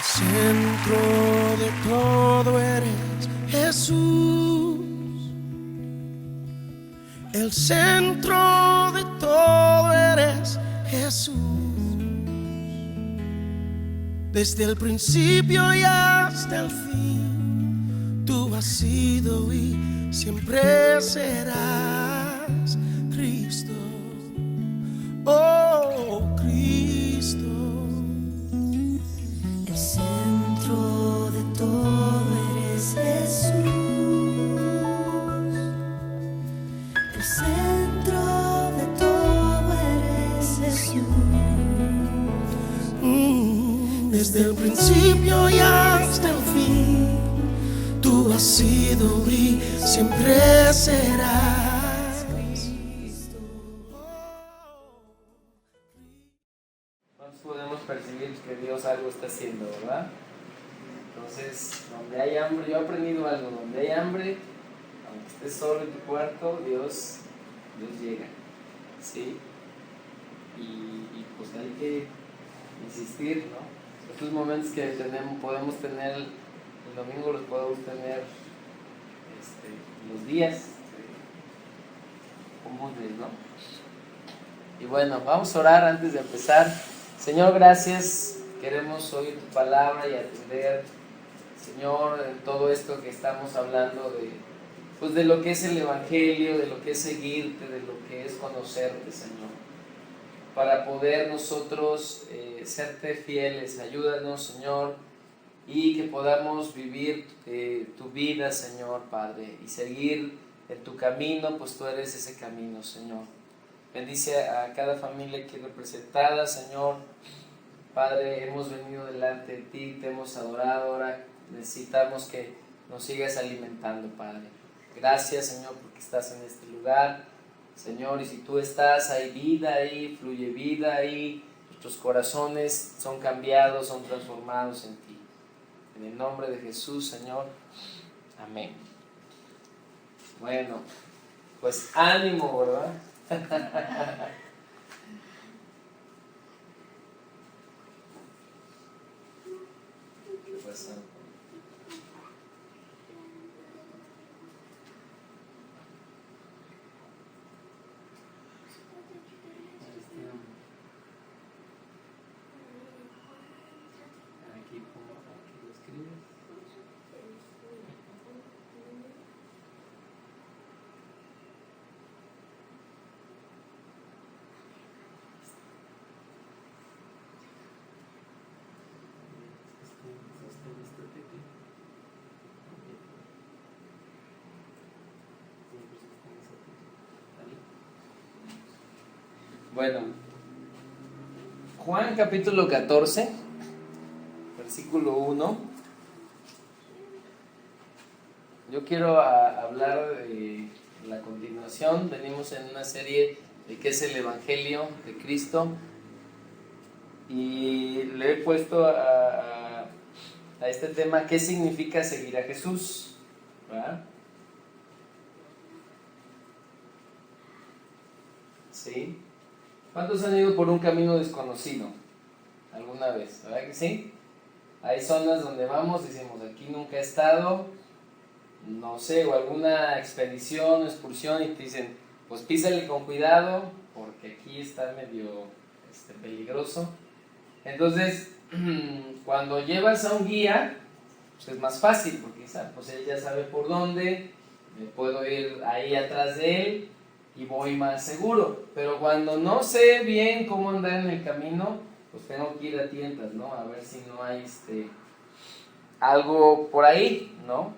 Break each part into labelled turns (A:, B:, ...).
A: Centro de todo eres Jesús, el centro de todo eres Jesús. Desde el principio y hasta el fin, tú has sido y siempre serás Cristo, oh Cristo.
B: El centro de todo eres Jesús. El centro de todo eres Jesús.
A: Desde el principio y hasta el fin, tú has sido y siempre serás Cristo.
C: Nosotros podemos percibir que Dios algo está haciendo, ¿verdad? Entonces, donde hay hambre, yo he aprendido algo, donde hay hambre, aunque estés solo en tu cuarto, Dios llega, ¿sí? Y pues hay que insistir, ¿no? Estos momentos que podemos tener el domingo los podemos tener los días comunes, ¿no? Y bueno, vamos a orar antes de empezar. Señor, gracias. Queremos oír tu palabra y atender, Señor, en todo esto que estamos hablando de lo que es el Evangelio, de lo que es seguirte, de lo que es conocerte, Señor. Para poder nosotros serte fieles, ayúdanos, Señor, y que podamos vivir tu vida, Señor, Padre, y seguir en tu camino, pues tú eres ese camino, Señor. Bendice a cada familia aquí representada, Señor. Padre, hemos venido delante de ti, te hemos adorado, ahora necesitamos que nos sigas alimentando, Padre. Gracias, Señor, porque estás en este lugar. Señor, y si tú estás, hay vida ahí, fluye vida ahí, nuestros corazones son cambiados, son transformados en ti. En el nombre de Jesús, Señor. Amén. Bueno, pues ánimo, ¿verdad? ¿Qué pasa? Aquí lo escribes. Bueno, Juan capítulo 14, versículo 1. Yo quiero hablar de la continuación. Venimos en una serie de qué es el Evangelio de Cristo y le he puesto a este tema qué significa seguir a Jesús, ¿verdad? ¿Sí? ¿Cuántos han ido por un camino desconocido alguna vez? ¿Verdad que sí? Hay zonas donde vamos y decimos, aquí nunca he estado, no sé, o alguna expedición o excursión y te dicen, pues písale con cuidado porque aquí está medio peligroso. Entonces, cuando llevas a un guía, pues es más fácil porque pues él ya sabe por dónde, me puedo ir ahí atrás de él y voy más seguro. Pero cuando no sé bien cómo andar en el camino, pues tengo que ir a tientas, ¿no? A ver si no hay algo por ahí, ¿no?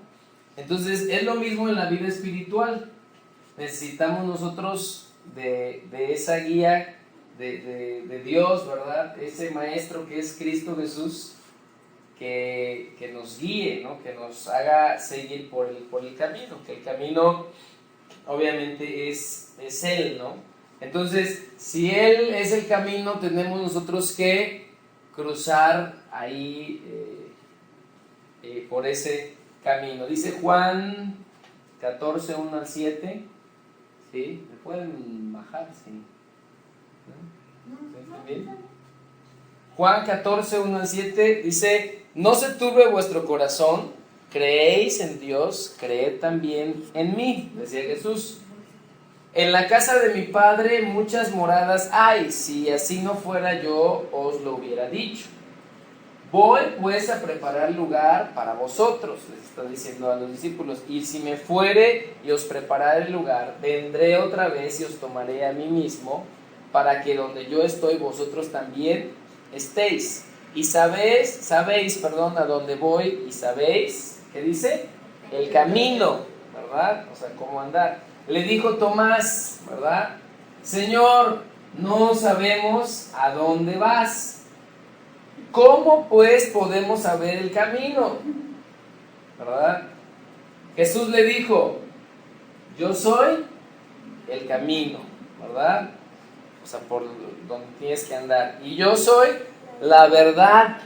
C: Entonces es lo mismo en la vida espiritual. Necesitamos nosotros de esa guía de Dios, ¿verdad? Ese maestro que es Cristo Jesús, que nos guíe, ¿no? Que nos haga seguir por el camino, que el camino obviamente es Él, ¿no? Entonces, si Él es el camino, tenemos nosotros que cruzar ahí por ese camino. Dice Juan 14, 1 al 7. ¿Sí? ¿Me pueden bajar? Sí. ¿No? ¿Está bien? Juan 14, 1 al 7 dice: no se turbe vuestro corazón, creéis en Dios, creed también en mí, decía Jesús. En la casa de mi Padre muchas moradas hay, si así no fuera yo os lo hubiera dicho. Voy pues a preparar lugar para vosotros, les está diciendo a los discípulos, y si me fuere y os preparare el lugar, vendré otra vez y os tomaré a mí mismo, para que donde yo estoy vosotros también estéis. Y sabéis, a dónde voy, y sabéis, ¿qué dice? El camino, ¿verdad? O sea, cómo andar. Le dijo Tomás, ¿verdad? Señor, no sabemos a dónde vas. ¿Cómo pues podemos saber el camino? ¿Verdad? Jesús le dijo, yo soy el camino, ¿verdad? O sea, por donde tienes que andar. Y yo soy la verdad,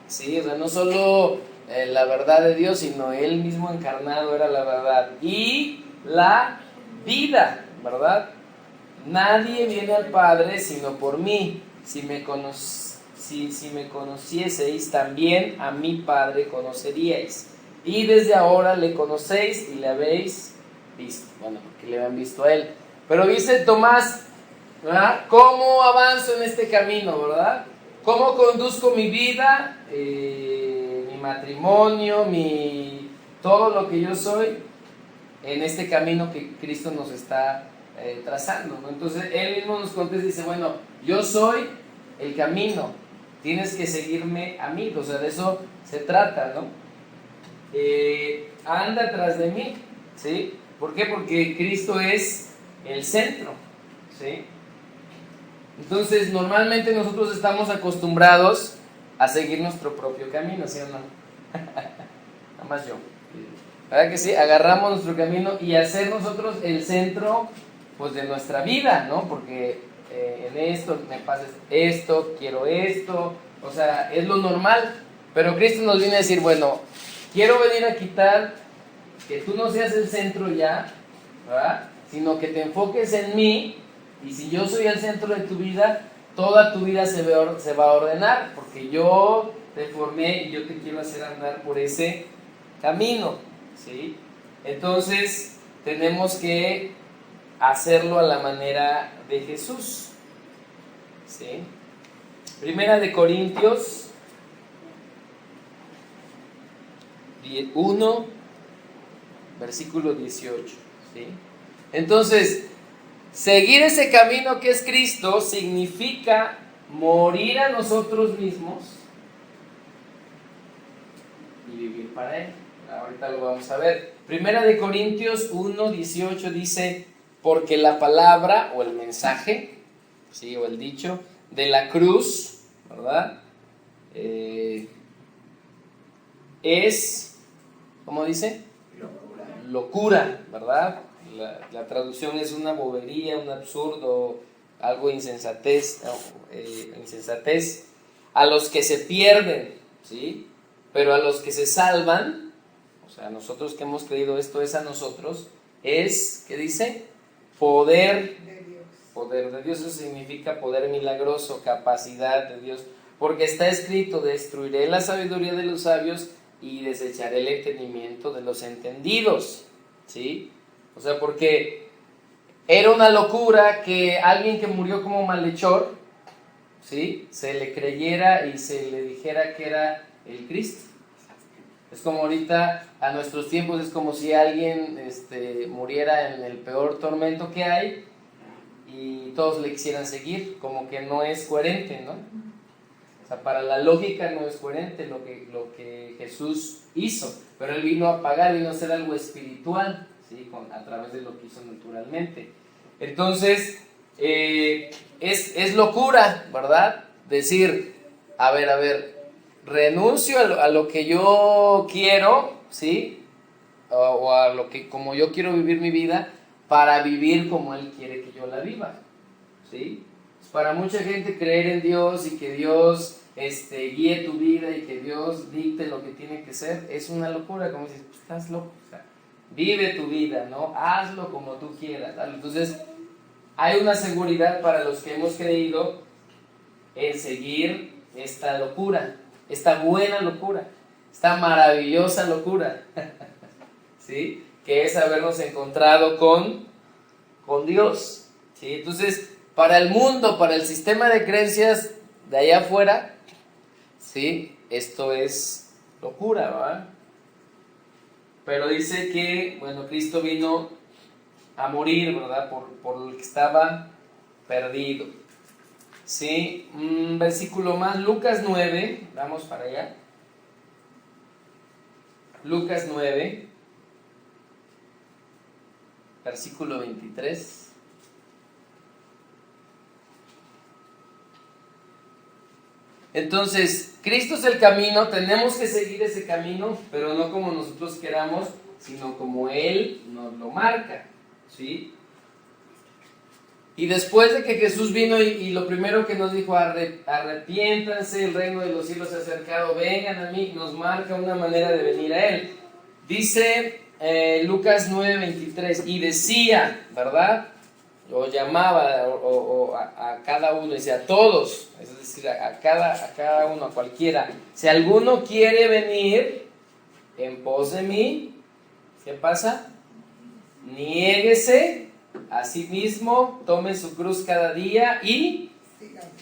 C: ¿sí? O sea, no solo la verdad de Dios, sino Él mismo encarnado era la verdad. Y la vida, ¿verdad? Nadie viene al Padre sino por mí. Si me conocieseis, también a mi Padre conoceríais. Y desde ahora le conocéis y le habéis visto. Bueno, porque le habían visto a Él. Pero dice Tomás, ¿verdad? ¿Cómo avanzo en este camino, verdad? ¿Cómo conduzco mi vida, mi matrimonio, todo lo que yo soy en este camino que Cristo nos está trazando, ¿no? Entonces Él mismo nos contesta y dice, bueno, yo soy el camino, tienes que seguirme a mí, o sea, de eso se trata, ¿no? Anda tras de mí, ¿sí? ¿Por qué? Porque Cristo es el centro, ¿sí? Entonces, normalmente nosotros estamos acostumbrados a seguir nuestro propio camino, ¿sí o no? Nada más yo. ¿Verdad que sí? Agarramos nuestro camino y hacer nosotros el centro, pues, de nuestra vida, ¿no? Porque en esto me pasa esto, quiero esto, o sea, es lo normal. Pero Cristo nos viene a decir, bueno, quiero venir a quitar que tú no seas el centro ya, ¿verdad? Sino que te enfoques en mí. Y si yo soy el centro de tu vida, toda tu vida se va a ordenar, porque yo te formé y yo te quiero hacer andar por ese camino, ¿sí? Entonces, tenemos que hacerlo a la manera de Jesús, ¿sí? Primera de Corintios 1, versículo 18, ¿sí? Entonces, seguir ese camino que es Cristo significa morir a nosotros mismos y vivir para Él. Ahorita lo vamos a ver. Primera de Corintios 1:18 dice, porque la palabra o el mensaje, ¿sí? O el dicho de la cruz, ¿verdad? Es, ¿cómo dice? Locura, ¿verdad? La traducción es una bobería, un absurdo, algo insensatez a los que se pierden, ¿sí? Pero a los que se salvan, o sea, nosotros que hemos creído esto es a nosotros, es, ¿qué dice? Poder de Dios. Poder de Dios, eso significa poder milagroso, capacidad de Dios, porque está escrito, destruiré la sabiduría de los sabios y desecharé el entendimiento de los entendidos, ¿sí? O sea, porque era una locura que alguien que murió como malhechor, ¿sí? Se le creyera y se le dijera que era el Cristo. Es como ahorita, a nuestros tiempos, es como si alguien muriera en el peor tormento que hay y todos le quisieran seguir, como que no es coherente, ¿no? O sea, para la lógica no es coherente lo que Jesús hizo, pero Él vino a pagar, vino a hacer algo espiritual, ¿sí? A través de lo que hizo naturalmente. Entonces, es locura, ¿verdad? Decir, a ver, renuncio a lo que yo quiero, ¿sí? O a lo que, como yo quiero vivir mi vida, para vivir como Él quiere que yo la viva, ¿sí? Para mucha gente creer en Dios y que Dios guíe tu vida y que Dios dicte lo que tiene que ser, es una locura, como dices, pues estás loco, o sea, vive tu vida, ¿no? Hazlo como tú quieras, ¿vale? Entonces, hay una seguridad para los que hemos creído en seguir esta locura, esta buena locura. esta maravillosa locura, ¿sí? Que es habernos encontrado con Dios, ¿sí? Entonces, para el mundo, para el sistema de creencias de allá afuera, ¿sí? Esto es locura, ¿verdad? Pero dice que, bueno, Cristo vino a morir, ¿verdad? Por el que estaba perdido. ¿Sí? Un versículo más, Lucas 9, vamos para allá. Lucas 9, versículo 23. Entonces, Cristo es el camino, tenemos que seguir ese camino, pero no como nosotros queramos, sino como Él nos lo marca, ¿sí? Y después de que Jesús vino y lo primero que nos dijo, arrepiéntanse, el reino de los cielos se ha acercado, vengan a mí, nos marca una manera de venir a Él. Dice Lucas 9:23, y decía, ¿verdad? O llamaba a cada uno, decía a todos, es decir, a cada uno, a cualquiera. Si alguno quiere venir en pos de mí, ¿qué pasa? Niéguese a sí mismo, tome su cruz cada día y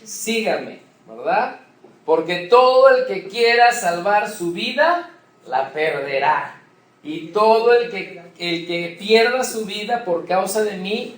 C: sígame, ¿verdad? Porque todo el que quiera salvar su vida, la perderá. Y todo el que pierda su vida por causa de mí,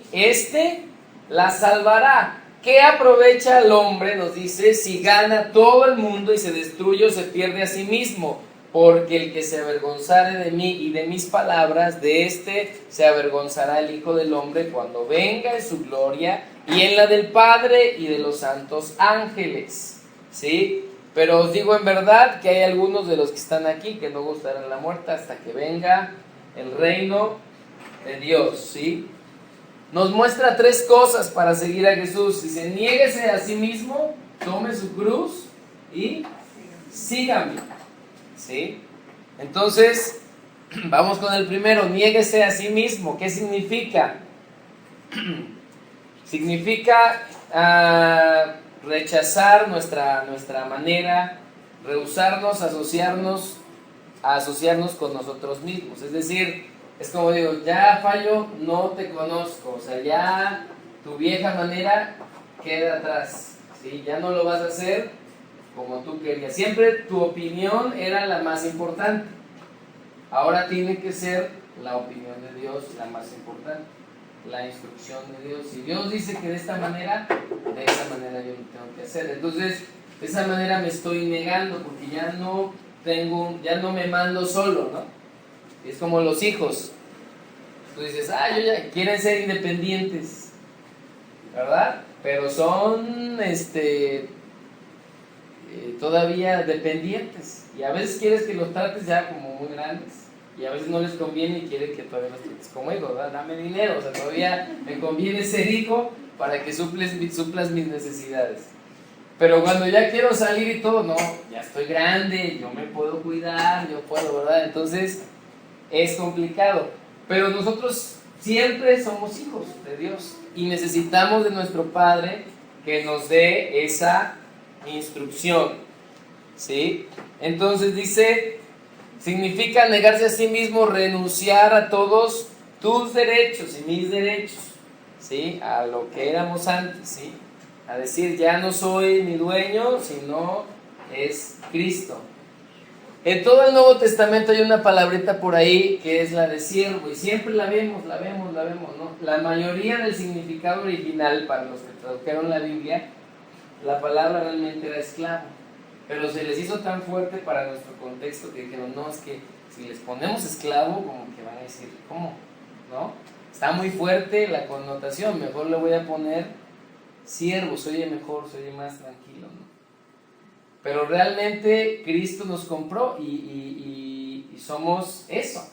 C: la salvará. ¿Qué aprovecha el hombre, nos dice, si gana todo el mundo y se destruye o se pierde a sí mismo? Porque el que se avergonzare de mí y de mis palabras, de se avergonzará el Hijo del Hombre cuando venga en su gloria y en la del Padre y de los santos ángeles. ¿Sí? Pero os digo en verdad que hay algunos de los que están aquí que no gustarán la muerte hasta que venga el reino de Dios, ¿sí? Nos muestra tres cosas para seguir a Jesús. Dice, niéguese a sí mismo, tome su cruz y sígame, ¿sí? Entonces, vamos con el primero, niéguese a sí mismo. ¿Qué significa? Significa rechazar nuestra manera, rehusarnos a asociarnos con nosotros mismos. Es decir, es como digo, ya fallo, no te conozco, o sea, ya tu vieja manera queda atrás, ¿sí? Ya no lo vas a hacer como tú querías. Siempre tu opinión era la más importante. Ahora tiene que ser la opinión de Dios la más importante, la instrucción de Dios. Si Dios dice que de esa manera yo lo tengo que hacer. Entonces, de esa manera me estoy negando porque ya no me mando solo, ¿no? Es como los hijos. Tú dices, quieren ser independientes, ¿verdad? Pero son todavía dependientes. Y a veces quieres que los trates ya como muy grandes. Y a veces no les conviene y quieren que todavía los trates como hijos, ¿verdad? Dame dinero, o sea, todavía me conviene ser hijo para que suplas mis necesidades. Pero cuando ya quiero salir y todo, no, ya estoy grande, yo me puedo cuidar, yo puedo, ¿verdad? Entonces, es complicado. Pero nosotros siempre somos hijos de Dios y necesitamos de nuestro Padre que nos dé esa instrucción, ¿sí? Entonces dice, significa negarse a sí mismo, renunciar a todos tus derechos y mis derechos, ¿sí? A lo que éramos antes, ¿sí? A decir, ya no soy mi dueño, sino es Cristo. En todo el Nuevo Testamento hay una palabrita por ahí que es la de siervo, y siempre la vemos, ¿no? La mayoría del significado original para los que tradujeron la Biblia, la palabra realmente era esclavo, pero se les hizo tan fuerte para nuestro contexto que dijeron, no, es que si les ponemos esclavo, como que van a decir, ¿cómo? ¿No? Está muy fuerte la connotación, mejor le voy a poner siervo, se oye mejor, se oye más tranquilo, ¿no? Pero realmente Cristo nos compró y somos eso.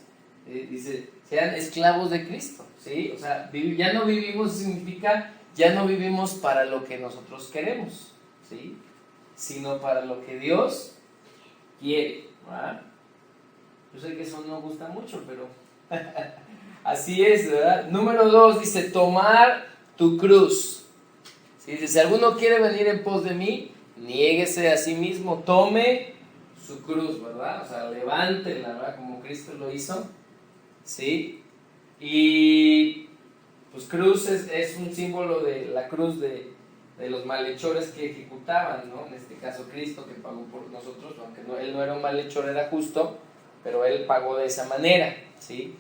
C: Dice, sean esclavos de Cristo, ¿sí? O sea, ya no vivimos, significa, ya no vivimos para lo que nosotros queremos, ¿sí? Sino para lo que Dios quiere, ¿verdad? Yo sé que eso no gusta mucho, pero así es, ¿verdad? Número 2, dice, tomar tu cruz. ¿Sí? Dice, si alguno quiere venir en pos de mí, niéguese a sí mismo, tome su cruz, ¿verdad? O sea, levántela, ¿verdad? Como Cristo lo hizo, ¿sí? Y pues cruz es un símbolo de la cruz de los malhechores que ejecutaban, ¿no? En este caso Cristo, que pagó por nosotros, aunque él no era un malhechor, era justo, pero él pagó de esa manera, ¿sí?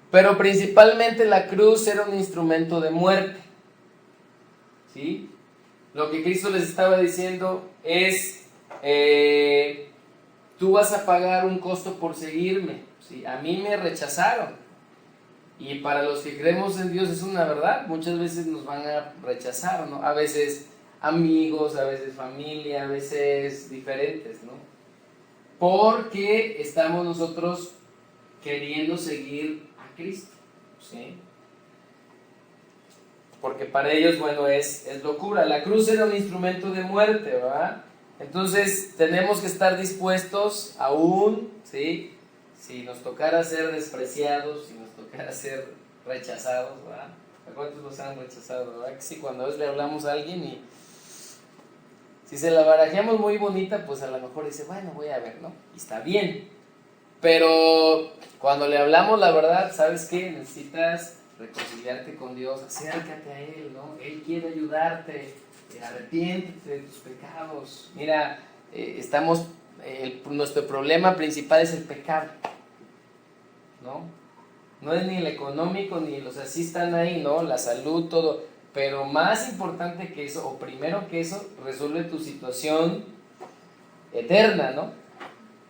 C: Pero principalmente la cruz era un instrumento de muerte, ¿sí? Lo que Cristo les estaba diciendo es, tú vas a pagar un costo por seguirme, ¿sí? A mí me rechazaron, y para los que creemos en Dios es una verdad, muchas veces nos van a rechazar, ¿no? A veces amigos, a veces familia, a veces diferentes, ¿no? Porque estamos nosotros queriendo seguir a Cristo, ¿sí? Porque para ellos, bueno, es locura. La cruz era un instrumento de muerte, ¿verdad? Entonces tenemos que estar dispuestos aún, ¿sí? Si nos tocara ser despreciados, si nos tocara ser rechazados, ¿verdad? ¿A cuántos nos han rechazado, verdad? Que sí, cuando a veces le hablamos a alguien y si se la barajeamos muy bonita, pues a lo mejor dice, bueno, voy a ver, ¿no? Y está bien. Pero cuando le hablamos la verdad, ¿sabes qué? Necesitas reconciliarte con Dios, acércate a Él, ¿no? Él quiere ayudarte, arrepiéntete de tus pecados. Mira, nuestro problema principal es el pecado, ¿no? No es ni el económico, ni los así están ahí, ¿no? La salud, todo. Pero más importante que eso, o primero que eso, resuelve tu situación eterna, ¿no?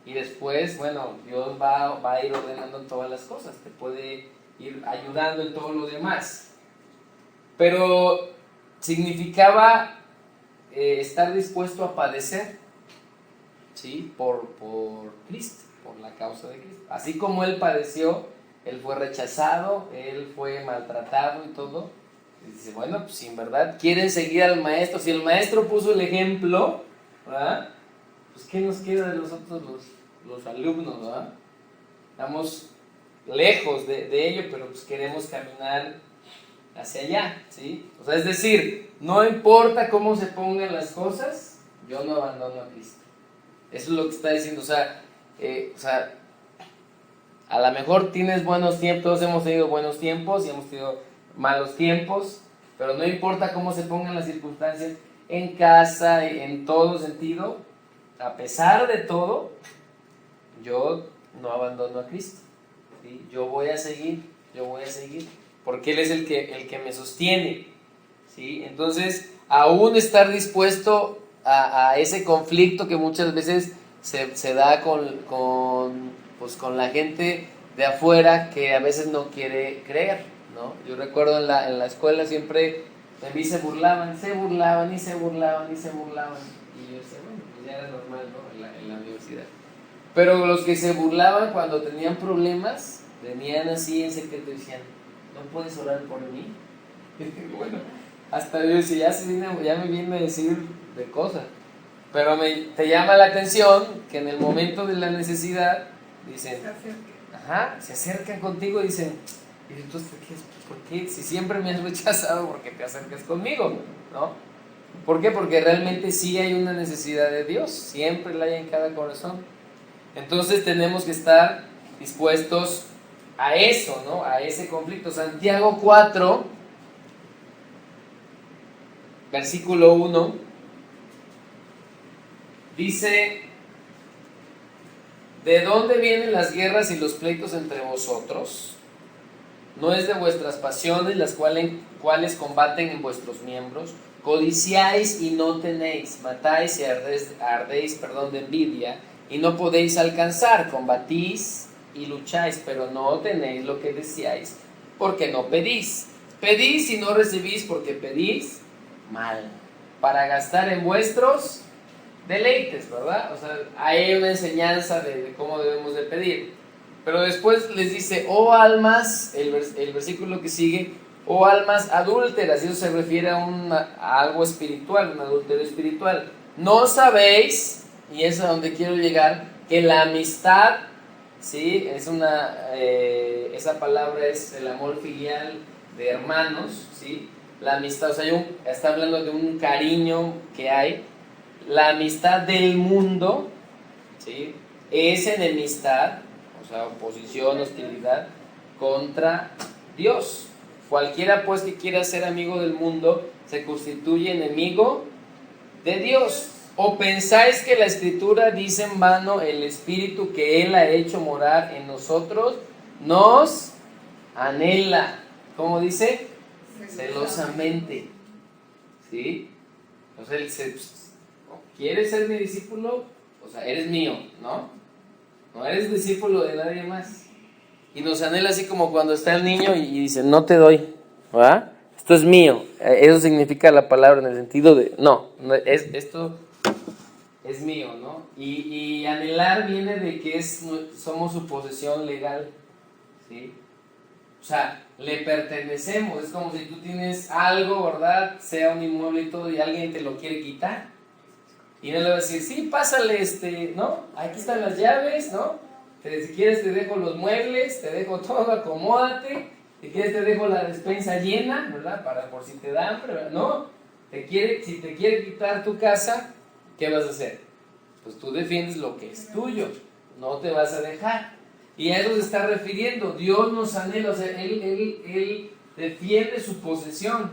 C: Y después, bueno, Dios va a ir ordenando todas las cosas, te puede ir ayudando en todo lo demás. Pero significaba estar dispuesto a padecer, ¿sí? Por Cristo, por la causa de Cristo. Así como Él padeció, Él fue rechazado, Él fue maltratado y todo. Y dice, bueno, pues si en verdad quieren seguir al maestro, si el maestro puso el ejemplo, ¿verdad? Pues ¿qué nos queda de nosotros los alumnos, ¿verdad? Estamos lejos de ello, pero pues queremos caminar hacia allá, ¿sí? O sea, es decir, no importa cómo se pongan las cosas, yo no abandono a Cristo. Eso es lo que está diciendo, o sea, a lo mejor tienes buenos tiempos, todos hemos tenido buenos tiempos y hemos tenido malos tiempos, pero no importa cómo se pongan las circunstancias, en casa, en todo sentido, a pesar de todo, yo no abandono a Cristo, ¿sí? Yo voy a seguir, porque Él es el que me sostiene, ¿sí? Entonces, aún estar dispuesto a ese conflicto que muchas veces se da con la gente de afuera que a veces no quiere creer, ¿no? Yo recuerdo en la escuela siempre de mí se burlaban, y yo decía, bueno, pues ya era normal, ¿no? En la universidad. Pero los que se burlaban cuando tenían problemas, venían así en secreto y decían, ¿no puedes orar por mí? Bueno, hasta yo decía, ya me viene a decir de cosas. Pero te llama la atención que en el momento de la necesidad, dicen, se acercan contigo y dicen, ¿y entonces por qué? Si siempre me has rechazado, ¿por qué te acercas conmigo? ¿No? ¿Por qué? Porque realmente sí hay una necesidad de Dios, siempre la hay en cada corazón. Entonces tenemos que estar dispuestos a eso, ¿no? A ese conflicto. Santiago 4, versículo 1, dice, ¿de dónde vienen las guerras y los pleitos entre vosotros? ¿No es de vuestras pasiones las cuales combaten en vuestros miembros? Codiciáis y no tenéis, matáis y ardéis de envidia, y no podéis alcanzar, combatís y lucháis, pero no tenéis lo que deseáis, porque no pedís. Pedís y no recibís, porque pedís mal, para gastar en vuestros deleites, ¿verdad? O sea, hay una enseñanza de cómo debemos de pedir. Pero después les dice, oh almas, el versículo que sigue, oh almas adúlteras, y eso se refiere a algo espiritual, un adulterio espiritual. No sabéis, y es a donde quiero llegar, que la amistad, ¿sí? Esa palabra es el amor filial de hermanos, ¿sí? La amistad, o sea, está hablando de un cariño que hay. La amistad del mundo, ¿sí? es enemistad, o sea, oposición, hostilidad contra Dios. Cualquiera pues que quiera ser amigo del mundo se constituye enemigo de Dios. ¿O pensáis que la Escritura dice en vano, el Espíritu que Él ha hecho morar en nosotros nos anhela? ¿Cómo dice? Celosamente. ¿Sí? O sea, ¿quieres ser mi discípulo? O sea, eres mío, ¿no? No eres discípulo de nadie más. Y nos anhela así como cuando está el niño y dice, no te doy, ¿verdad? Esto es mío. Eso significa la palabra en el sentido de, esto es mío, ¿no? Y anhelar viene de que somos su posesión legal, ¿sí? O sea, le pertenecemos. Es como si tú tienes algo, ¿verdad? Sea un inmueble y todo, y alguien te lo quiere quitar. Y no le va a decir, sí, pásale, ¿no? Aquí están las llaves, ¿no? Si quieres te dejo los muebles, te dejo todo, acomódate. Si quieres te dejo la despensa llena, ¿verdad? Por si te da hambre, ¿verdad? No, si te quiere quitar tu casa, ¿qué vas a hacer? Pues tú defiendes lo que es tuyo, no te vas a dejar. Y a eso se está refiriendo. Dios nos anhela, o sea, Él defiende su posesión,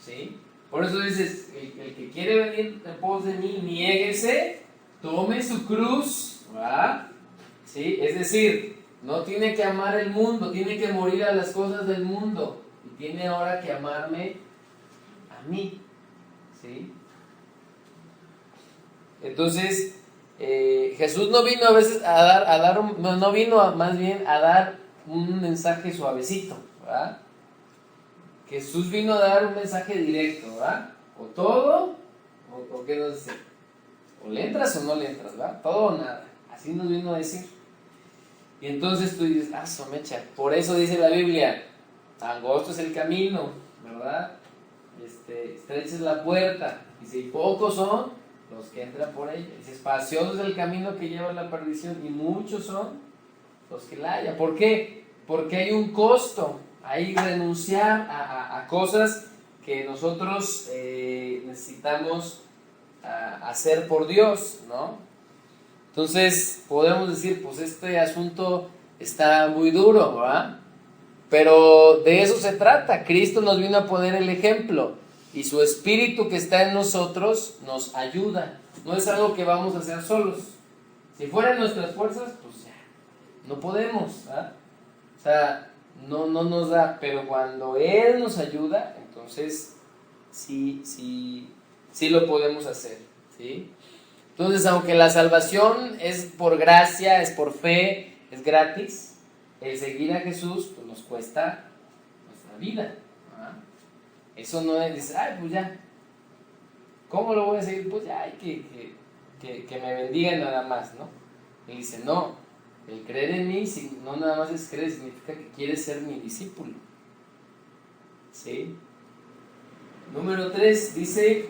C: ¿sí? Por eso dices, el que quiere venir en pos de mí, niéguese, tome su cruz, ¿verdad? ¿Sí? Es decir, no tiene que amar el mundo, tiene que morir a las cosas del mundo y tiene ahora que amarme a mí, ¿sí? Entonces, Jesús no vino a veces no vino más bien a dar un mensaje suavecito, ¿verdad? Jesús vino a dar un mensaje directo, ¿verdad? O todo, o qué nos dice, o le entras o no le entras, ¿verdad? Todo o nada, así nos vino a decir. Y entonces tú dices, somecha, por eso dice la Biblia, angosto es el camino, ¿verdad? Estrecha es la puerta, dice, y pocos son los que entran por ella. Dice, espacioso es el camino que lleva a la perdición, y muchos son los que la hallan. ¿Por qué? Porque hay un costo, hay renunciar a cosas que nosotros necesitamos hacer por Dios, ¿no? Entonces podemos decir, pues este asunto está muy duro, ¿verdad? Pero de eso se trata. Cristo nos vino a poner el ejemplo y su Espíritu que está en nosotros nos ayuda. No es algo que vamos a hacer solos. Si fueran nuestras fuerzas, pues ya, no podemos, ¿verdad? O sea, no nos da, pero cuando Él nos ayuda, entonces sí lo podemos hacer, ¿sí? Entonces, aunque la salvación es por gracia, es por fe, es gratis, el seguir a Jesús pues, nos cuesta nuestra vida, ¿verdad? Eso no es, dices, pues ya, ¿cómo lo voy a seguir? Pues ya hay que me bendigan nada más, ¿no? Él dice, no, el creer en mí, no nada más es creer, significa que quieres ser mi discípulo, ¿sí? Número 3, dice,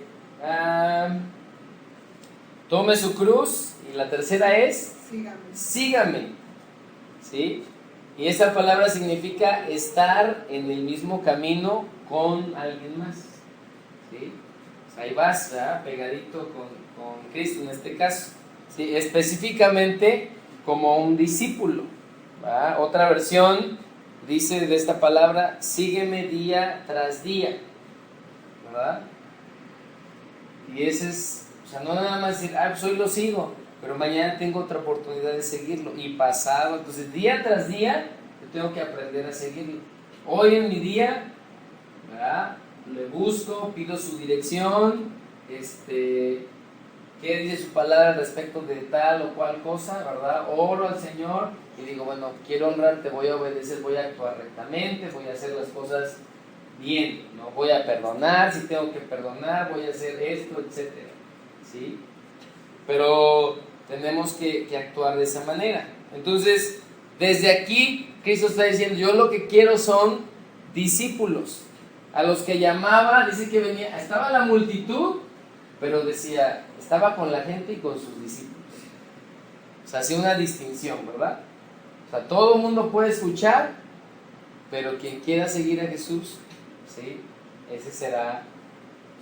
C: tome su cruz, y la tercera es, sígame, ¿sí? Y esa palabra significa estar en el mismo camino con alguien más, ¿sí? O sea, ahí vas, ¿verdad? Pegadito con Cristo en este caso, ¿sí? Específicamente como un discípulo, ¿verdad? Otra versión dice de esta palabra, sígueme día tras día, ¿verdad? Y ese es, o sea, no nada más decir, pues hoy lo sigo, pero mañana tengo otra oportunidad de seguirlo, y pasado, entonces día tras día yo tengo que aprender a seguirlo. Hoy en mi día, ¿verdad? Le busco, pido su dirección, qué dice su palabra respecto de tal o cual cosa, ¿verdad? Oro al Señor y digo, bueno, quiero honrarte, voy a obedecer, voy a actuar rectamente, voy a hacer las cosas bien, no voy a perdonar, si tengo que perdonar, voy a hacer esto, etcétera, ¿sí? Pero tenemos que actuar de esa manera. Entonces, desde aquí, Cristo está diciendo, yo lo que quiero son discípulos, a los que llamaba, dice que venía, estaba la multitud, pero decía, estaba con la gente y con sus discípulos. O sea, hacía una distinción, ¿verdad? O sea, todo el mundo puede escuchar, pero quien quiera seguir a Jesús, ¿sí? Ese será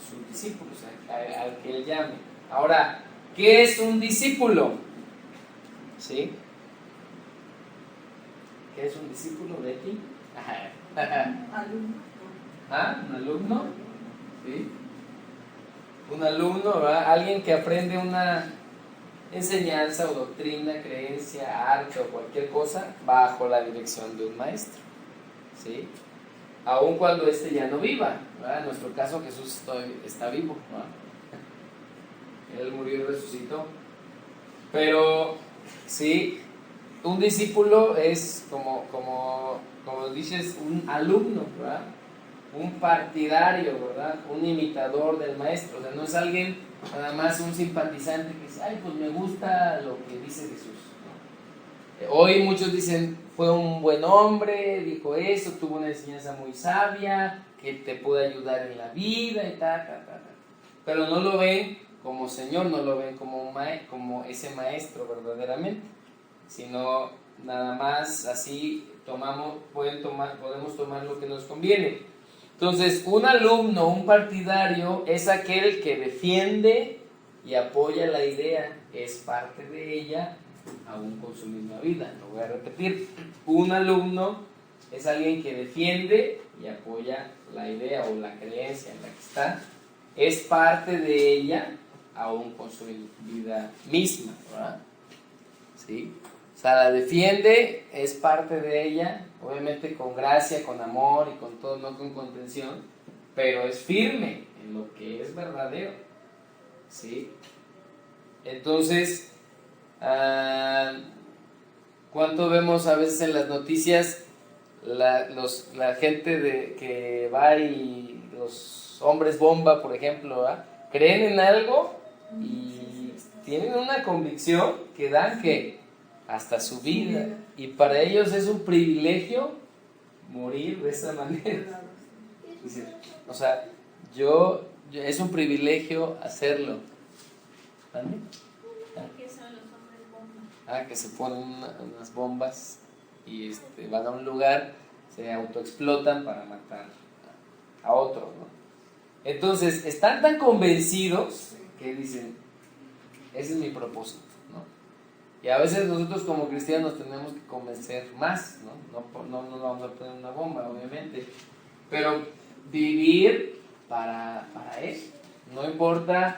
C: su discípulo, o sea, al que él llame. Ahora, ¿qué es un discípulo? ¿Sí? ¿Qué es un discípulo, Betty?
D: Alumno.
C: ¿Ah? ¿Un alumno? ¿Sí? Un alumno, ¿verdad? Alguien que aprende una enseñanza o doctrina, creencia, arte o cualquier cosa bajo la dirección de un maestro. ¿Sí? Aun cuando éste ya no viva, ¿verdad? En nuestro caso Jesús está vivo, ¿verdad? Él murió y resucitó. Pero, sí, un discípulo es como dices, un alumno, ¿verdad? Un partidario, ¿verdad? Un imitador del maestro. O sea, no es alguien nada más un simpatizante que dice, ay, pues me gusta lo que dice Jesús, ¿no? Hoy muchos dicen, fue un buen hombre, dijo eso, tuvo una enseñanza muy sabia, que te puede ayudar en la vida y tal. Pero no lo ven como Señor, no lo ven como ese maestro verdaderamente, sino nada más así podemos tomar lo que nos conviene. Entonces, un alumno, un partidario, es aquel que defiende y apoya la idea, es parte de ella, aún con su misma vida. Lo voy a repetir. Un alumno es alguien que defiende y apoya la idea o la creencia en la que está, es parte de ella, aún con su vida misma, ¿verdad? ¿Sí? O sea, la defiende, es parte de ella, obviamente con gracia, con amor y con todo, no con contención, pero es firme en lo que es verdadero, ¿sí? Entonces, ¿cuánto vemos a veces en las noticias la gente que va y los hombres bomba, por ejemplo, ¿verdad? Creen en algo y tienen una convicción que dan que hasta su vida, y para ellos es un privilegio morir de esa manera. O sea, es un privilegio hacerlo. ¿Vale?
D: ¿Qué son los hombres bomba?
C: Que se ponen unas bombas y van a un lugar, se autoexplotan para matar a otros, ¿no? Entonces, están tan convencidos que dicen, ese es mi propósito, ¿no? Y a veces nosotros como cristianos tenemos que convencer más, ¿no? No nos vamos a poner una bomba, obviamente, pero vivir para él, no importa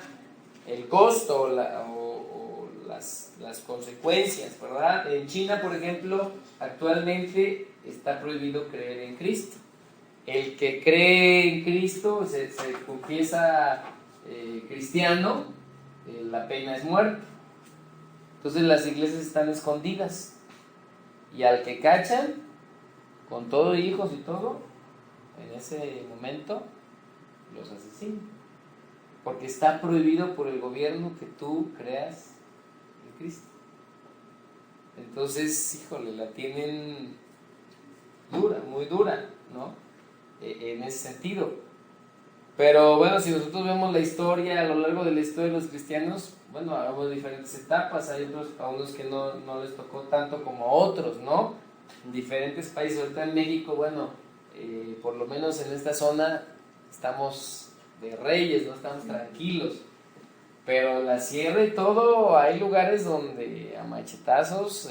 C: el costo o las consecuencias, ¿verdad? En China, por ejemplo, actualmente está prohibido creer en Cristo. El que cree en Cristo se confiesa cristiano, la pena es muerte. Entonces las iglesias están escondidas y al que cachan, con todo hijos y todo, en ese momento los asesinan, porque está prohibido por el gobierno que tú creas en Cristo. Entonces, híjole, la tienen dura, muy dura, ¿no? En ese sentido. Pero bueno, si nosotros vemos la historia, a lo largo de la historia de los cristianos, bueno, hubo diferentes etapas, hay a unos que no les tocó tanto como a otros, ¿no? En diferentes países, ahorita en México, bueno, por lo menos en esta zona estamos de reyes, no estamos tranquilos, pero en la sierra y todo, hay lugares donde a machetazos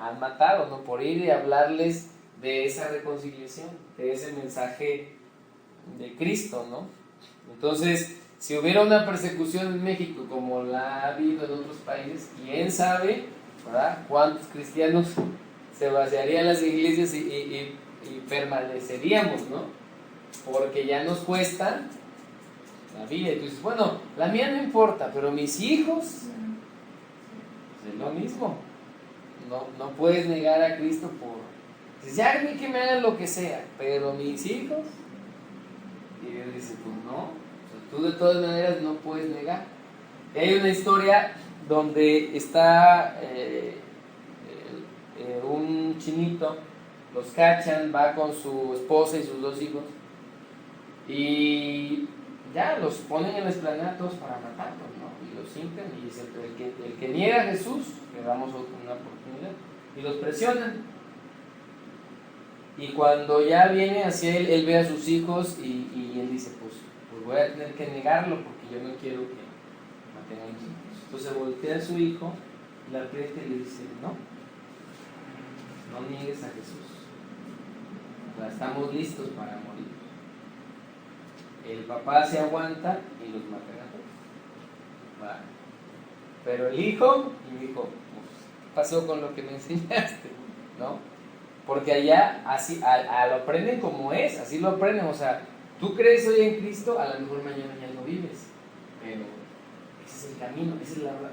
C: han matado, ¿no? Por ir y hablarles de esa reconciliación, de ese mensaje de Cristo, ¿no? Entonces, si hubiera una persecución en México como la ha habido en otros países, quién sabe, ¿verdad?, cuántos cristianos se vaciarían las iglesias y permaneceríamos, ¿no? Porque ya nos cuesta la vida. Y tú dices, bueno, la mía no importa, pero mis hijos, pues es lo mismo. No puedes negar a Cristo por... Dices, ya que me hagan lo que sea, pero mis hijos... Y él dice, pues no, o sea, tú de todas maneras no puedes negar. Y hay una historia donde está un chinito, los cachan, va con su esposa y sus 2 hijos, y ya los ponen en la explanada todos para matarlos, ¿no? Y los hincan y dicen, el que niega a Jesús, le damos una oportunidad, y los presionan. Y cuando ya viene hacia él ve a sus hijos y él dice, pues voy a tener que negarlo porque yo no quiero que maten a mis hijos. Entonces voltea a su hijo la aprieta y le dice, no niegues a Jesús. O sea, estamos listos para morir. El papá se aguanta y los matan a todos. ¿Va? Pero el hijo, y dijo, ¿qué pasó con lo que me enseñaste? ¿No? Porque allá así, lo aprenden como es, así lo aprenden. O sea, tú crees hoy en Cristo, a lo mejor mañana ya no vives. Pero ese es el camino, esa es la verdad.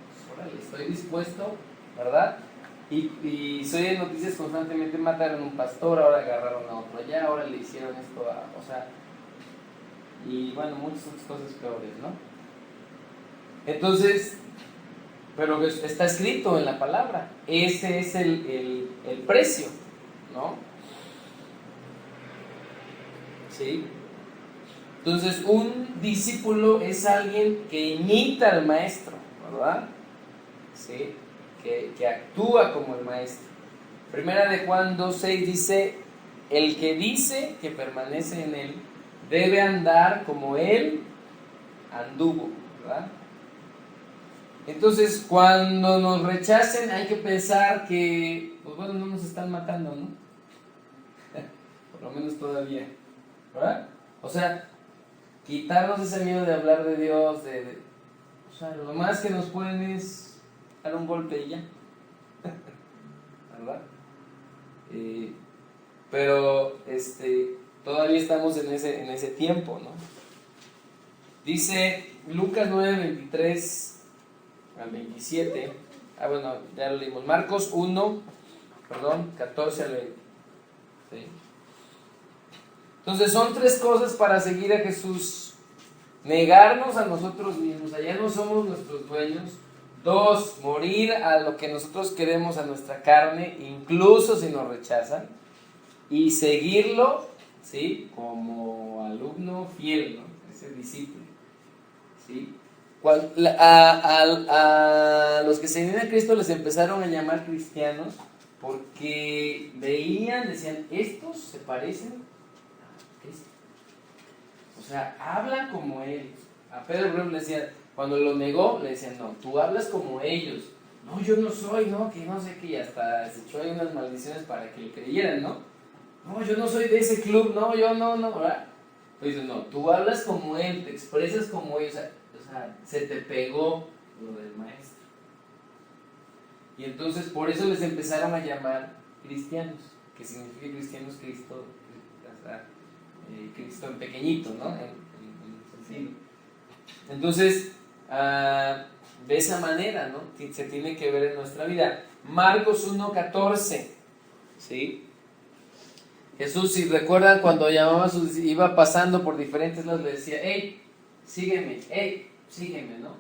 C: Pues órale, estoy dispuesto, ¿verdad? Y soy de noticias constantemente, mataron a un pastor, ahora agarraron a otro allá, ahora le hicieron esto o sea, y bueno, muchas otras cosas peores, ¿no? Entonces, pero está escrito en la palabra, ese es el precio, ¿no? ¿Sí? Entonces, un discípulo es alguien que imita al maestro, ¿verdad? ¿Sí? Que actúa como el maestro. Primera de Juan 2:6 dice, el que dice que permanece en él debe andar como él anduvo, ¿verdad? Entonces, cuando nos rechacen hay que pensar que, pues bueno, no nos están matando, ¿no? Por lo menos todavía, ¿verdad? O sea, quitarnos ese miedo de hablar de Dios, o sea, lo más que nos pueden es dar un golpe y ya, ¿verdad? Pero todavía estamos en ese tiempo, ¿no? Dice Lucas 9:23 al 27. Bueno, ya lo leímos. Marcos 14 al 20. ¿Sí? Entonces son 3 cosas para seguir a Jesús: negarnos a nosotros mismos, allá no somos nuestros dueños. 2, morir a lo que nosotros queremos, a nuestra carne, incluso si nos rechazan. Y seguirlo, ¿sí? Como alumno fiel, ¿no? Ese discípulo, ¿sí? A los que se unían a Cristo les empezaron a llamar cristianos porque veían, decían, estos se parecen a Cristo. O sea, hablan como Él. A Pedro le decían, cuando lo negó, le decían, no, tú hablas como ellos. No, yo no soy, no, que no sé qué, y hasta se echó ahí unas maldiciones para que le creyeran, ¿no? No, yo no soy de ese club, no, yo no, ¿verdad? Entonces, no, tú hablas como él, te expresas como ellos, o sea, se te pegó lo del maestro. Y entonces, por eso les empezaron a llamar cristianos, que significa cristianos, Cristo, o sea, Cristo en pequeñito, ¿no? En sentido. Entonces, de esa manera, ¿no? Se tiene que ver en nuestra vida. Marcos 1:14, ¿sí? Jesús, si recuerdan, cuando llamaba iba pasando por diferentes lados, le decía, hey, sígueme, ¿no?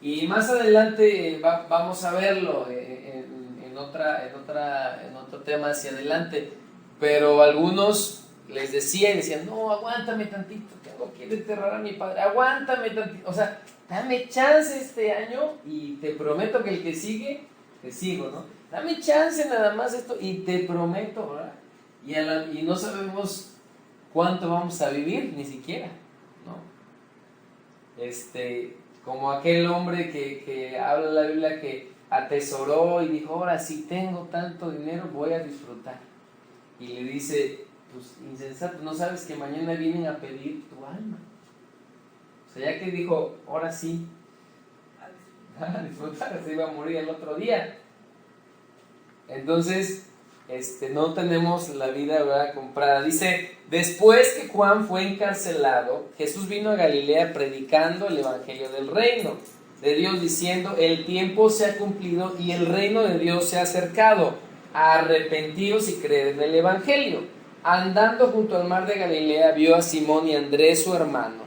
C: Y más adelante vamos a verlo en otro tema hacia adelante, pero algunos les decían, no, aguántame tantito, tengo que ir a enterrar a mi padre, aguántame tantito, o sea, dame chance este año y te prometo que el que sigue, te sigo, ¿no? Dame chance nada más esto y te prometo, ¿verdad? Y no sabemos cuánto vamos a vivir, ni siquiera, ¿no? Como aquel hombre que habla en la Biblia que atesoró y dijo, ahora si tengo tanto dinero voy a disfrutar. Y le dice, pues insensato, no sabes que mañana vienen a pedir tu alma. O sea, ya que dijo, ahora sí, a disfrutar, se iba a morir el otro día. Entonces, no tenemos la vida, ¿verdad?, comprada. Dice, después que Juan fue encarcelado, Jesús vino a Galilea predicando el evangelio del reino de Dios, diciendo, el tiempo se ha cumplido y el reino de Dios se ha acercado. Arrepentidos y creed en el evangelio. Andando junto al mar de Galilea, vio a Simón y Andrés, su hermano,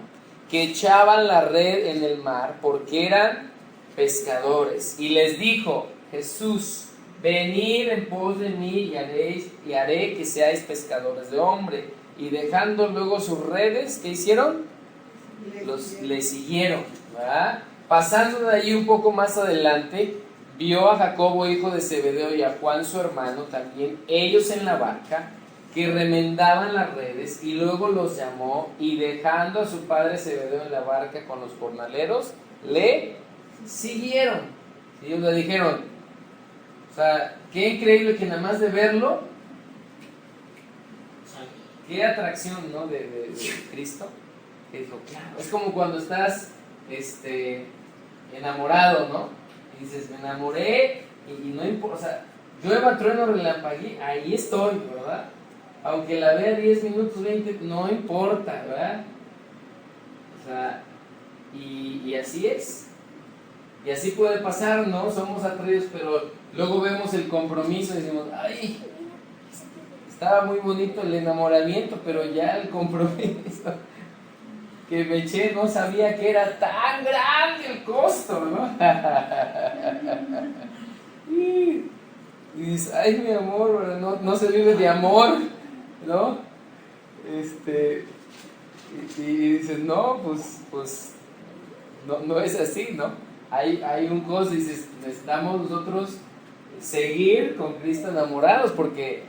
C: que echaban la red en el mar porque eran pescadores. Y les dijo, Jesús, venid en pos de mí y haré que seáis pescadores de hombre. Y dejando luego sus redes, ¿qué hicieron? Le siguieron, ¿verdad? Pasando de allí un poco más adelante, vio a Jacobo, hijo de Zebedeo, y a Juan, su hermano, también ellos en la barca, que remendaban las redes, y luego los llamó, y dejando a su padre Zebedeo en la barca con los jornaleros, le siguieron. Y ellos le dijeron, o sea, qué increíble que nada más de verlo, qué atracción, ¿no? de Cristo. Que dijo, claro, es como cuando estás enamorado, ¿no? Y dices, me enamoré y no importa, o sea, llueva, trueno, relampaguee, ahí estoy, ¿verdad? Aunque la vea 10 minutos, 20, no importa, ¿verdad? O sea, y así es. Y así puede pasar, ¿no? Somos atraídos, pero luego vemos el compromiso y decimos, ay, estaba muy bonito el enamoramiento, pero ya el compromiso que me eché no sabía que era tan grande el costo, ¿no? Y dices, ay, mi amor, no se vive de amor, ¿no? Y dices, no, pues no es así, ¿no? Hay un costo, y dices, necesitamos nosotros seguir con Cristo enamorados, porque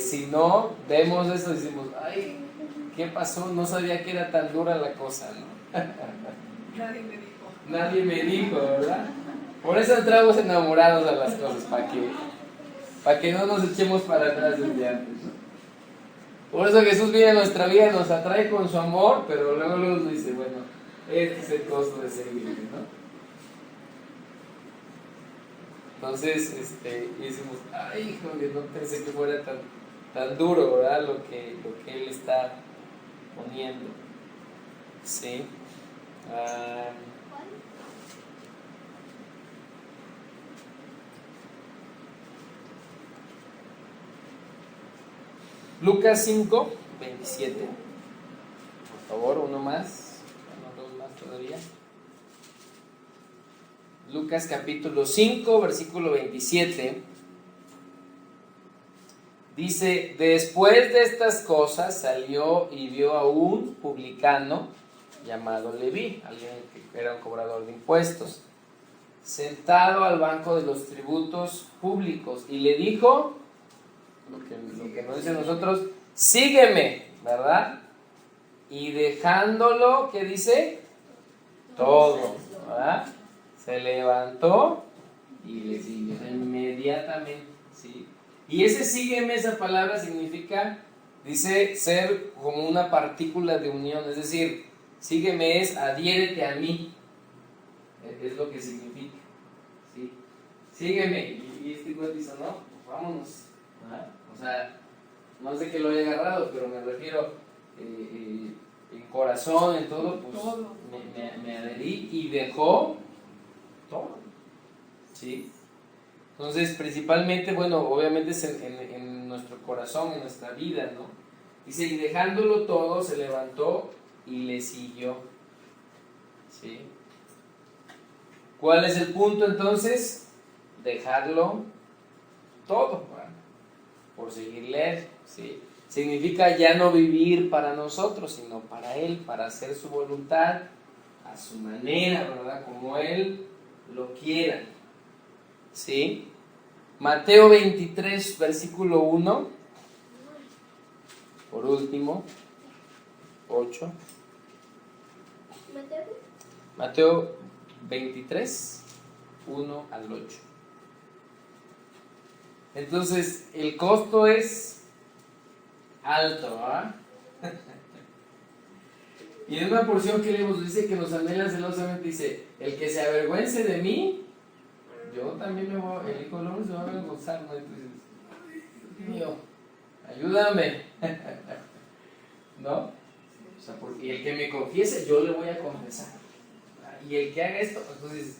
C: si no vemos eso, decimos, ay, ¿qué pasó? No sabía que era tan dura la cosa, ¿no? Nadie me dijo, ¿verdad? Por eso entramos enamorados a las cosas, para que no nos echemos para atrás desde antes, ¿no? Por eso Jesús viene a nuestra vida, nos atrae con su amor, pero luego nos dice, bueno, este es el costo de seguirle, ¿no? Entonces, y decimos, ay, híjole, no pensé que fuera tan duro, ¿verdad? Lo que Él está poniendo. Sí. Lucas 5, 27. Por favor, uno más. Dos más todavía. Lucas capítulo 5, versículo 27. Dice, después de estas cosas salió y vio a un publicano llamado Leví, alguien que era un cobrador de impuestos, sentado al banco de los tributos públicos, y le dijo, lo que nos dice nosotros, sígueme, ¿verdad? Y dejándolo, ¿qué dice? Todo, ¿verdad? Se levantó y le siguió inmediatamente, ¿sí? Y ese sígueme, esa palabra significa, dice, ser como una partícula de unión, es decir, sígueme es adhiérete a mí, es lo que significa, ¿sí? Sígueme, y este cuento dice, no, pues vámonos, ¿verdad? O sea, no sé que lo haya agarrado, pero me refiero en corazón, en todo, pues me adherí y dejó todo, ¿sí? Entonces, principalmente, bueno, obviamente es en nuestro corazón, en nuestra vida, ¿no? Dice, y dejándolo todo, se levantó y le siguió, ¿sí? ¿Cuál es el punto entonces? Dejarlo todo, ¿verdad? Por seguirle a Él, ¿sí? Significa ya no vivir para nosotros, sino para Él, para hacer su voluntad a su manera, ¿verdad? Como Él lo quiera, ¿sí? Mateo 23, versículo 1, por último, 8. Mateo 23, 1 al 8. Entonces, el costo es alto, ¿ah? Y en una porción que leemos dice que nos anhela celosamente, dice, el que se avergüence de mí, yo también el Hijo del Hombre se va a avergonzar, ¿no? Entonces, Dios mío, ayúdame, ¿no? O sea, y el que me confiese, yo le voy a confesar. Y el que haga esto, entonces,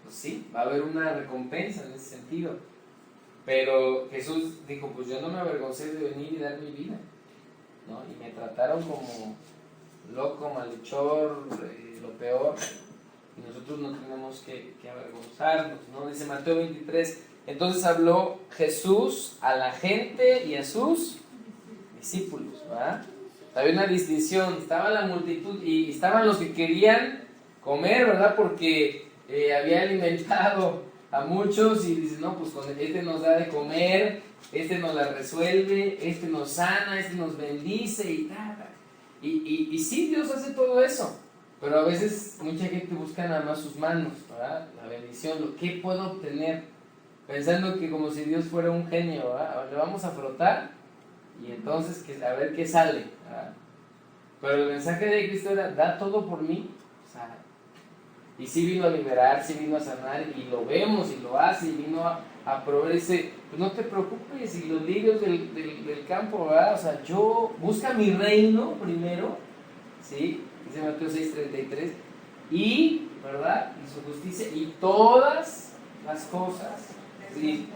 C: pues sí, va a haber una recompensa en ese sentido. Pero Jesús dijo, pues yo no me avergoncé de venir y dar mi vida, ¿no? Y me trataron como loco, malhechor, lo peor. Y nosotros no tenemos que avergonzarnos, ¿no? Dice Mateo 23, entonces habló Jesús a la gente y a sus discípulos, ¿verdad? Había una distinción, estaba la multitud y estaban los que querían comer, ¿verdad? Porque había alimentado a muchos y dice, no, pues con este nos da de comer, este nos la resuelve, este nos sana, este nos bendice y tal. Y sí, Dios hace todo eso, pero a veces mucha gente busca nada más sus manos, ¿verdad? La bendición, ¿qué puedo obtener? Pensando que como si Dios fuera un genio, ¿verdad? Le vamos a frotar y entonces a ver qué sale, ¿verdad? Pero el mensaje de Cristo era, da todo por mí, o sea, y sí vino a liberar, sí vino a sanar, y lo vemos y lo hace, y vino a proveer. Dice, pues no te preocupes, y los lirios del campo, ¿verdad? O sea, busca mi reino primero, ¿sí? Dice Mateo 6:33, y, ¿verdad? Y su justicia, y todas las cosas, ¿sí?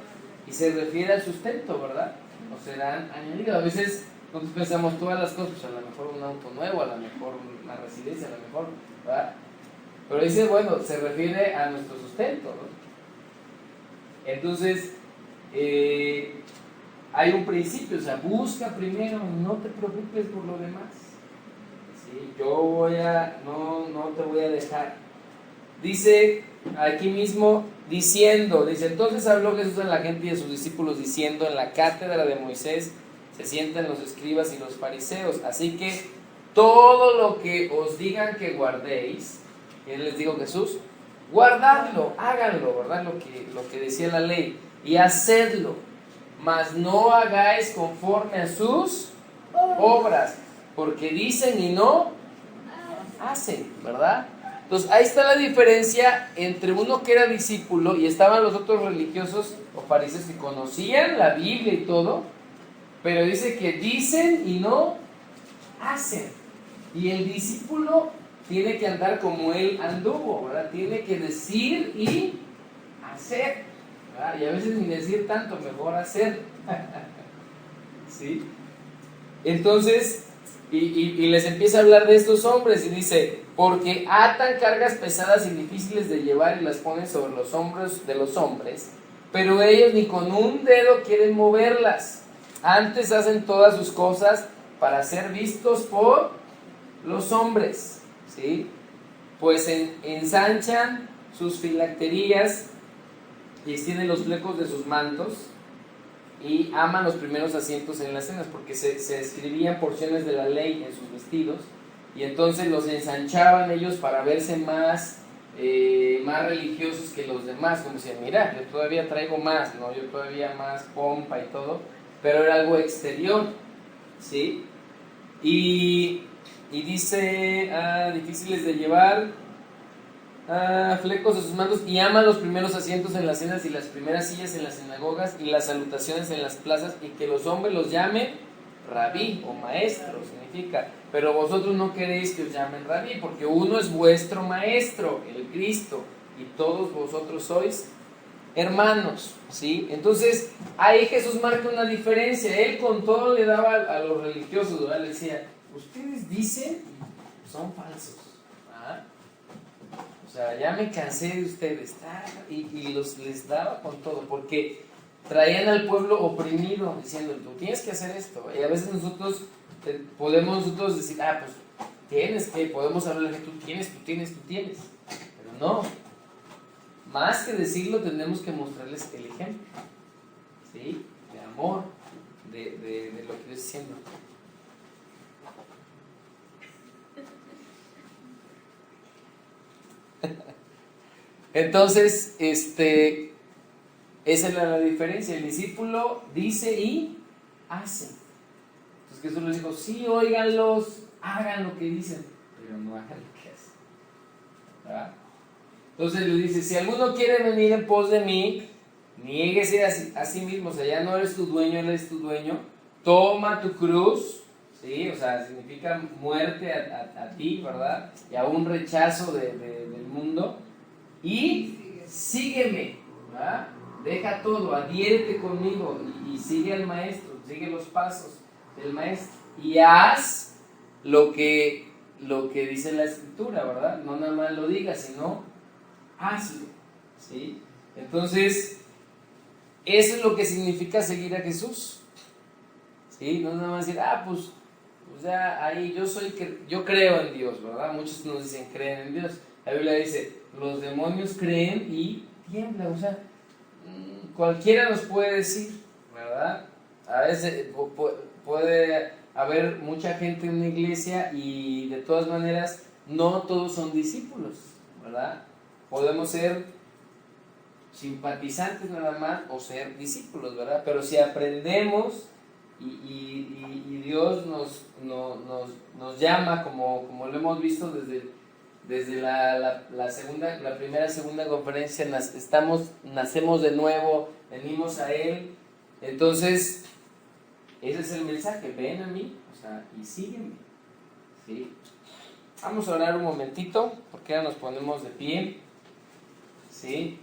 C: Y se refiere al sustento, ¿verdad? O serán añadidos. A veces nosotros pensamos todas las cosas, pues a lo mejor un auto nuevo, a lo mejor una residencia, a lo mejor, ¿verdad? Pero dice, bueno, se refiere a nuestro sustento, ¿no? Entonces, hay un principio, o sea, busca primero, no te preocupes por lo demás. ¿Sí? No te voy a dejar. Dice aquí mismo, dice, entonces habló Jesús a la gente y a sus discípulos diciendo, en la cátedra de Moisés se sientan los escribas y los fariseos, así que todo lo que os digan que guardéis, ¿qué les digo Jesús? Guardadlo, háganlo, ¿verdad? Lo que decía la ley, y hacedlo, mas no hagáis conforme a sus obras, porque dicen y no hacen, ¿verdad? Entonces ahí está la diferencia entre uno que era discípulo y estaban los otros religiosos o fariseos que conocían la Biblia y todo, pero dice que dicen y no hacen. Y el discípulo tiene que andar como él anduvo, ¿verdad? Tiene que decir y hacer, ¿verdad? Y a veces ni decir tanto, mejor hacer. ¿Sí? Entonces, y les empieza a hablar de estos hombres y dice, porque atan cargas pesadas y difíciles de llevar y las ponen sobre los hombros de los hombres, pero ellos ni con un dedo quieren moverlas. Antes hacen todas sus cosas para ser vistos por los hombres, ¿sí? Pues ensanchan sus filacterías y extienden los flecos de sus mantos y aman los primeros asientos en las cenas, porque se escribían porciones de la ley en sus vestidos y entonces los ensanchaban ellos para verse más religiosos que los demás, como decían, mira, yo todavía traigo más, ¿no? Yo todavía más pompa y todo, pero era algo exterior, ¿sí? Y dice, difíciles de llevar, flecos de sus mantos, y aman los primeros asientos en las cenas y las primeras sillas en las sinagogas y las salutaciones en las plazas, y que los hombres los llamen rabí o maestro, significa, pero vosotros no queréis que os llamen rabí, porque uno es vuestro maestro, el Cristo, y todos vosotros sois hermanos, ¿sí? Entonces ahí Jesús marca una diferencia. Él con todo le daba a los religiosos, ¿verdad? Le decía, ustedes dicen, son falsos, ¿verdad? O sea, ya me cansé de ustedes, y les daba con todo, porque traían al pueblo oprimido, diciendo, tú tienes que hacer esto, y a veces nosotros podemos decir, pues tienes que, podemos hablar de que tú tienes, pero no, más que decirlo tenemos que mostrarles el ejemplo, ¿sí? De amor, de lo que Dios está haciendo. Entonces, esa es la diferencia. El discípulo dice y hace. Entonces Jesús les dijo, sí, óiganlos, hagan lo que dicen, pero no hagan lo que hacen, ¿verdad? Entonces le dice, si alguno quiere venir en pos de mí, niéguese a sí mismo, o sea, ya no eres tu dueño, él es tu dueño, toma tu cruz, ¿sí? O sea, significa muerte a ti, ¿verdad? Y a un rechazo del mundo, y sígueme, ¿verdad? Deja todo, adhiérete conmigo y sigue al maestro, sigue los pasos del maestro y haz lo que dice la escritura, ¿verdad? No nada más lo digas, sino hazlo, ¿sí? Entonces, eso es lo que significa seguir a Jesús, ¿sí? No nada más decir, pues ya ahí yo creo en Dios, ¿verdad? Muchos nos dicen creen en Dios. La Biblia dice, los demonios creen y tiemblan, o sea, cualquiera nos puede decir, ¿verdad? A veces puede haber mucha gente en una iglesia y de todas maneras no todos son discípulos, ¿verdad? podemos ser simpatizantes nada más o ser discípulos, ¿verdad? Pero si aprendemos y Dios nos llama, como lo hemos visto desde la segunda conferencia, nacemos de nuevo, venimos a Él. Entonces, ese es el mensaje: ven a mí, o sea, y sígueme, ¿sí? Vamos a orar un momentito, porque ahora nos ponemos de pie, ¿sí?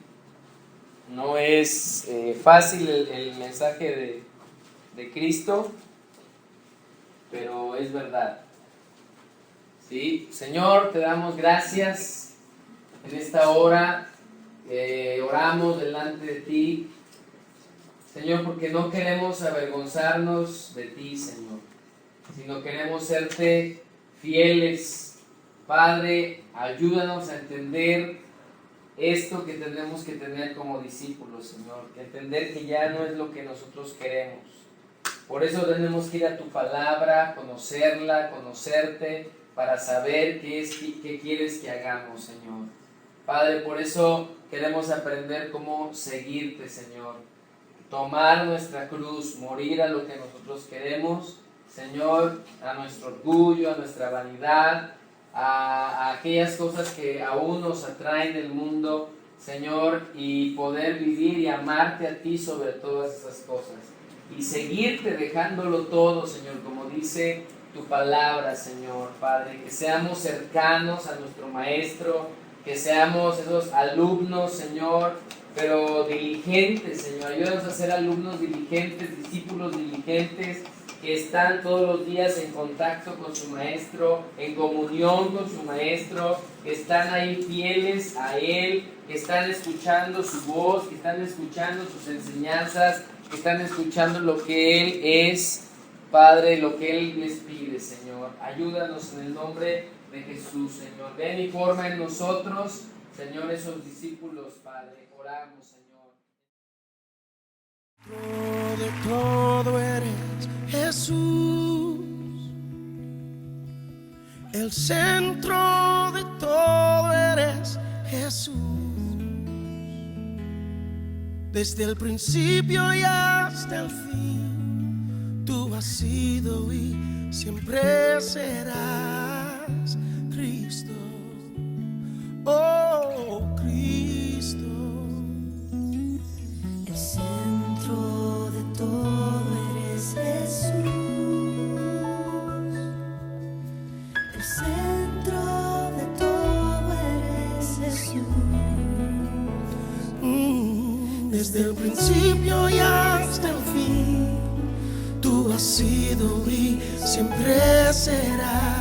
C: No es fácil el mensaje de Cristo, pero es verdad, ¿sí? Señor, te damos gracias en esta hora, oramos delante de ti, Señor, porque no queremos avergonzarnos de ti, Señor, sino queremos serte fieles. Padre, ayúdanos a entender esto que tenemos que tener como discípulos, Señor, entender que ya no es lo que nosotros queremos. Por eso tenemos que ir a tu palabra, conocerla, conocerte, para saber qué quieres que hagamos, Señor. Padre, por eso queremos aprender cómo seguirte, Señor. Tomar nuestra cruz, morir a lo que nosotros queremos, Señor, a nuestro orgullo, a nuestra vanidad, a aquellas cosas que aún nos atraen del mundo, Señor, y poder vivir y amarte a ti sobre todas esas cosas. Y seguirte dejándolo todo, Señor, como dice tu palabra, Señor, Padre, que seamos cercanos a nuestro Maestro, que seamos esos alumnos, Señor, pero diligentes, Señor. Ayúdanos a ser alumnos diligentes, discípulos diligentes, que están todos los días en contacto con su Maestro, en comunión con su Maestro, que están ahí fieles a Él, que están escuchando su voz, que están escuchando sus enseñanzas, que están escuchando lo que Él es, Padre, lo que Él les pide, Señor. Ayúdanos en el nombre de Jesús, Señor. Ven y forma en nosotros, Señor, esos discípulos, Padre. Oramos, Señor.
A: De todo eres Jesús, el centro de todo eres Jesús. Desde el principio y hasta el fin, tú has sido y siempre serás Cristo. Oh, Cristo.
B: El centro de todo eres Jesús. El centro de todo eres Jesús.
A: Desde el principio y hasta el fin, tú has sido y siempre serás.